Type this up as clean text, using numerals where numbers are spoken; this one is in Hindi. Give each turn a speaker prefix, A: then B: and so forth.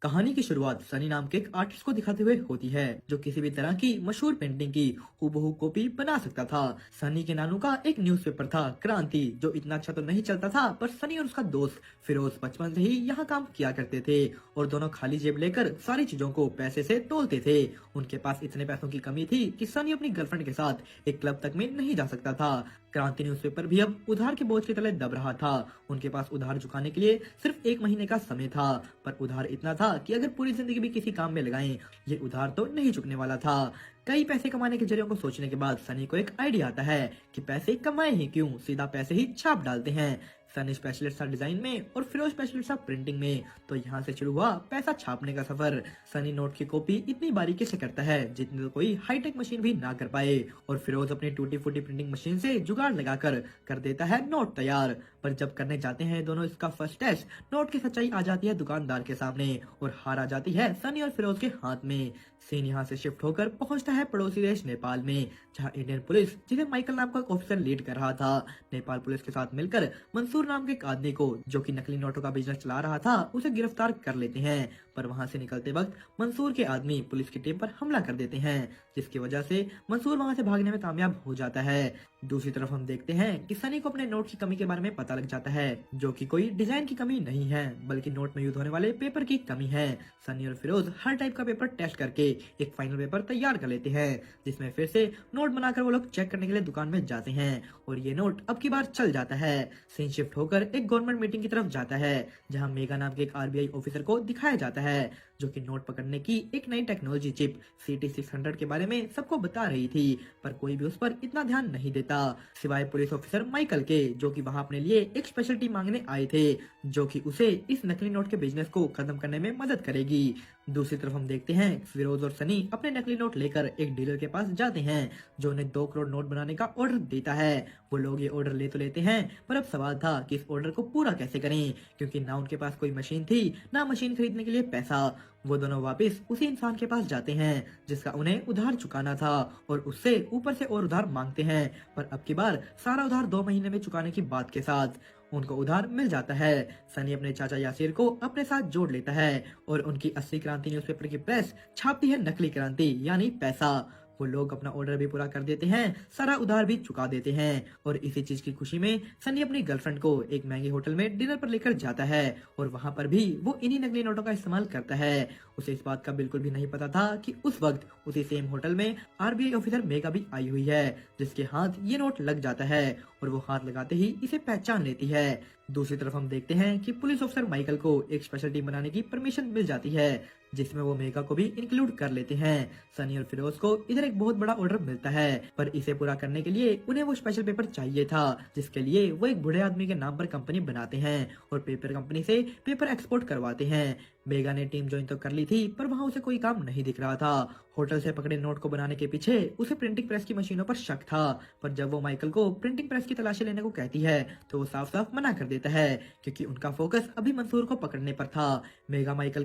A: कहानी की शुरुआत सनी नाम के एक आर्टिस्ट को दिखाते हुए होती है जो किसी भी तरह की मशहूर पेंटिंग की हूबहू कॉपी बना सकता था। सनी के नानू का एक न्यूज़पेपर था क्रांति, जो इतना अच्छा तो नहीं चलता था, पर सनी और उसका दोस्त फिरोज बचपन से ही यहाँ काम किया करते थे और दोनों खाली जेब लेकर सारी चीजों को पैसे से तोलते थे। उनके पास इतने पैसों की कमी थी कि सनी अपनी गर्लफ्रेंड के साथ एक क्लब तक में नहीं जा सकता था। क्रांति न्यूज़पेपर भी अब उधार के बोझ के तले दब रहा था। उनके पास उधार चुकाने के लिए सिर्फ 1 महीने का समय था, पर उधार इतना था कि अगर पूरी जिंदगी भी किसी काम में लगाएं, ये उधार तो नहीं चुकने वाला था। कई पैसे कमाने के जरियों को सोचने के बाद सनी को एक आइडिया आता है कि पैसे कमाए ही क्यों, सीधा पैसे ही छाप डालते हैं। सनी स्पेशलिस्ट था डिजाइन में और फिरोज स्पेशलिस्ट था प्रिंटिंग में, तो यहाँ से शुरू हुआ पैसा छापने का सफर। सनी नोट की कॉपी इतनी बारीकी से करता है जितनी तो कोई हाईटेक मशीन भी ना कर पाए, और फिरोज अपनी टूटी फूटी प्रिंटिंग मशीन से जुगाड़ लगाकर कर देता है नोट तैयार। पर जब करने जाते हैं दोनों इसका फर्स्ट टेस्ट, नोट की सच्चाई आ जाती है दुकानदार के सामने और हार आ जाती है सनी और फिरोज के हाथ में। सीन यहाँ से शिफ्ट होकर पहुंचता है पड़ोसी देश नेपाल में, जहां इंडियन पुलिस, जिसे माइकल नाम का ऑफिसर लीड कर रहा था, नेपाल पुलिस के साथ मिलकर मंसूर नाम के एक आदमी को, जो कि नकली नोटों का बिजनेस चला रहा था, उसे गिरफ्तार कर लेते हैं। पर वहां से निकलते वक्त मंसूर के आदमी पुलिस की टीम पर हमला कर देते हैं, जिसकी वजह से मंसूर वहां से भागने में कामयाब हो जाता है। दूसरी तरफ हम देखते हैं कि सनी को अपने नोट की कमी के बारे में पता लग जाता है, जो कि कोई डिजाइन की कमी नहीं है बल्कि नोट में यूज होने वाले पेपर की कमी है। सनी और फिरोज हर टाइप का पेपर टेस्ट करके एक फाइनल पेपर तैयार कर लेते हैं, जिसमें फिर से नोट बनाकर वो लोग चेक करने के लिए दुकान में जाते हैं और ये नोट अब की बार चल जाता है। सीन शिफ्ट होकर एक गवर्नमेंट मीटिंग की तरफ जाता है, जहां मेगा नाम के एक आरबीआई ऑफिसर को दिखाया जाता है, जो कि नोट पकड़ने की एक नई टेक्नोलॉजी चिप CT600 के बारे में सबको बता रही थी, पर कोई भी उस पर इतना ध्यान नहीं देता सिवाय पुलिस ऑफिसर माइकल के, जो कि वहां अपने लिए एक स्पेशल टीम मांगने आए थे, जो कि उसे इस नकली नोट के बिजनेस को खत्म करने में मदद करेगी। दूसरी तरफ हम देखते हैं फिरोज और सनी अपने नकली नोट लेकर एक डीलर के पास जाते हैं, जो उन्हें 2 करोड़ नोट बनाने का ऑर्डर देता है। वो लोग ये ऑर्डर ले तो लेते हैं, पर अब सवाल था कि इस ऑर्डर को पूरा कैसे करें, क्योंकि ना उनके पास कोई मशीन थी, ना मशीन खरीदने के लिए पैसा। वो दोनों वापस उसी इंसान के पास जाते हैं जिसका उन्हें उधार चुकाना था, और उससे ऊपर से और उधार मांगते हैं, पर अब की बार सारा उधार 2 महीने में चुकाने की बात के साथ उनको उधार मिल जाता है। सनी अपने चाचा यासिर को अपने साथ जोड़ लेता है और उनकी असली क्रांति न्यूज़पेपर की प्रेस छापती है नकली क्रांति यानी पैसा। वो लोग अपना ऑर्डर भी पूरा कर देते हैं, सारा उधार भी चुका देते हैं, और इसी चीज की खुशी में सनी अपनी गर्लफ्रेंड को एक महंगे होटल में डिनर पर लेकर जाता है, और वहां पर भी वो इन्हीं नकली नोटों का इस्तेमाल करता है। उसे इस बात का बिल्कुल भी नहीं पता था कि उस वक्त उसी सेम होटल में आरबीआई ऑफिसर मेगा भी आई हुई है, जिसके हाथ ये नोट लग जाता है और वो हाथ लगाते ही इसे पहचान लेती है। दूसरी तरफ हम देखते हैं कि पुलिस ऑफिसर माइकल को एक स्पेशल टीम बनाने की परमिशन मिल जाती है, जिसमें वो मेगा को भी इंक्लूड कर लेते हैं। सनी और फिरोज को इधर एक बहुत बड़ा ऑर्डर मिलता है, पर इसे पूरा करने के लिए उन्हें वो स्पेशल पेपर चाहिए था, जिसके लिए वो एक बूढ़े आदमी के नाम पर कंपनी बनाते हैं और पेपर कंपनी से पेपर एक्सपोर्ट करवाते हैं। मेगा ने टीम ज्वाइन तो कर ली थी, पर वहाँ उसे कोई काम नहीं दिख रहा था। होटल से पकड़े नोट को बनाने के पीछे उसे प्रिंटिंग प्रेस की मशीनों पर शक था, पर जब वो माइकल को प्रिंटिंग प्रेस की तलाशी लेने को कहती है, तो वो साफ साफ मना कर देता है, क्योंकि उनका फोकस अभी मंसूर को पकड़ने पर था। Mega Michael